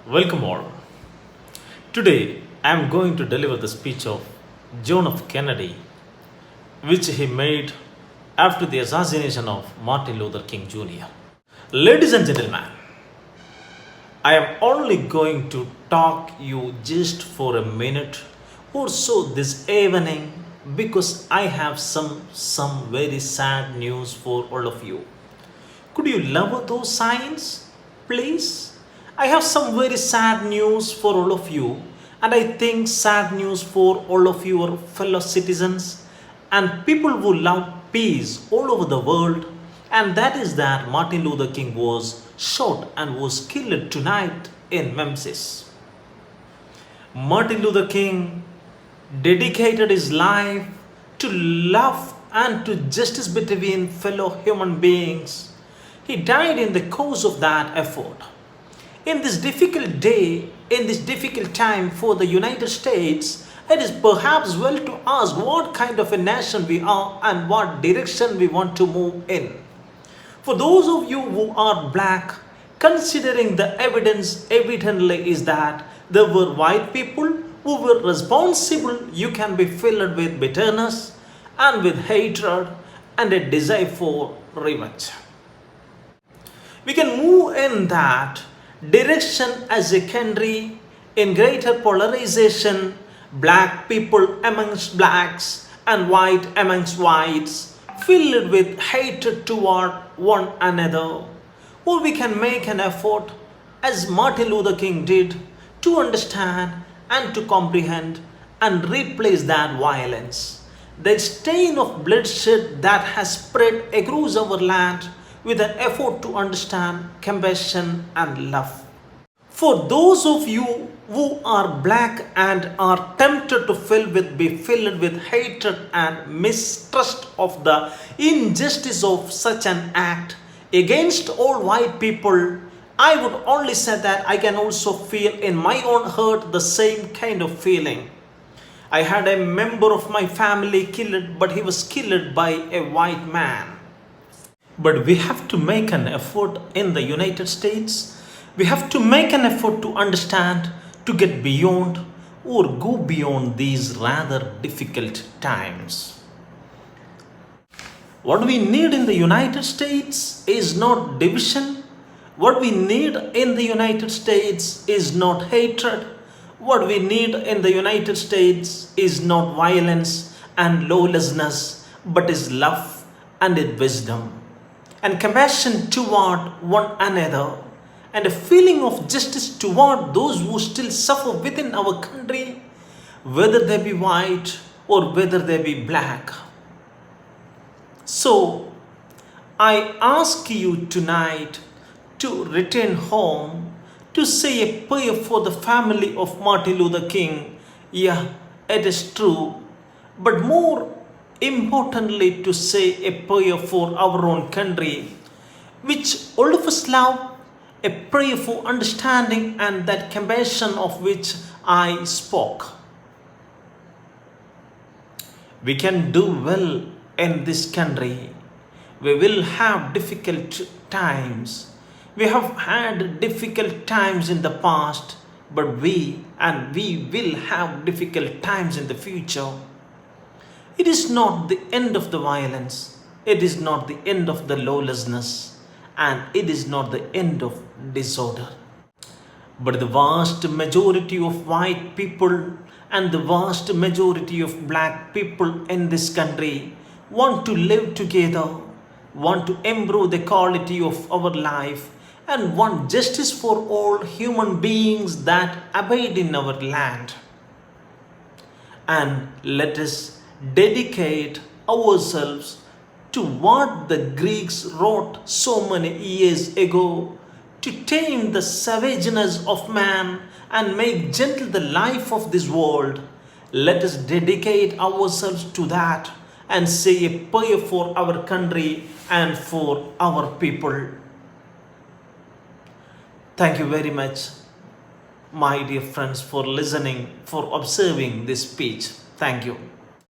Welcome all. Today I am going to deliver the speech of John F. Kennedy, which he made after the assassination of Martin Luther King Jr. Ladies and gentlemen, I am only going to talk you just for a minute or so this evening because I have some very sad news for all of you. Could you love those signs, please? I have some very sad news for all of you, and I think sad news for all of your fellow citizens and people who love peace all over the world. And that is that Martin Luther King was shot and was killed tonight in Memphis. Martin Luther King dedicated his life to love and to justice between fellow human beings. He died in the course of that effort. In this difficult day, in this difficult time for the United States, it is perhaps well to ask what kind of a nation we are and what direction we want to move in. For those of you who are black, considering the evidence evidently is that there were white people who were responsible, you can be filled with bitterness and with hatred and a desire for revenge. We can move in that direction as a country in greater polarization, black people amongst blacks and white amongst whites, filled with hatred toward one another. Or we can make an effort, as Martin Luther King did, to understand and to comprehend and replace that violence. The stain of bloodshed that has spread across our land with an effort to understand compassion and love. For those of you who are black and are tempted to be filled with hatred and mistrust of the injustice of such an act against all white people, I would only say that I can also feel in my own heart the same kind of feeling. I had a member of my family killed, but he was killed by a white man. But we have to make an effort in the United States. We have to make an effort to understand, to get beyond or go beyond these rather difficult times. What we need in the United States is not division. What we need in the United States is not hatred. What we need in the United States is not violence and lawlessness, but is love and wisdom and compassion toward one another, and a feeling of justice toward those who still suffer within our country, whether they be white or whether they be black. So, I ask you tonight to return home, to say a prayer for the family of Martin Luther King. Yeah, it is true, but more importantly to say a prayer for our own country, which all of us love, a prayer for understanding and that compassion of which I spoke. We can do well in this country. We will have difficult times. We have had difficult times in the past, but we will have difficult times in the future. It is not the end of the violence. It is not the end of the lawlessness. And it is not the end of disorder. But the vast majority of white people and the vast majority of black people in this country want to live together, want to improve the quality of our life, and want justice for all human beings that abide in our land. And let us dedicate ourselves to what the Greeks wrote so many years ago, to tame the savageness of man and make gentle the life of this world. Let us dedicate ourselves to that and say a prayer for our country and for our people. Thank you very much, my dear friends, for listening, for observing this speech. Thank you.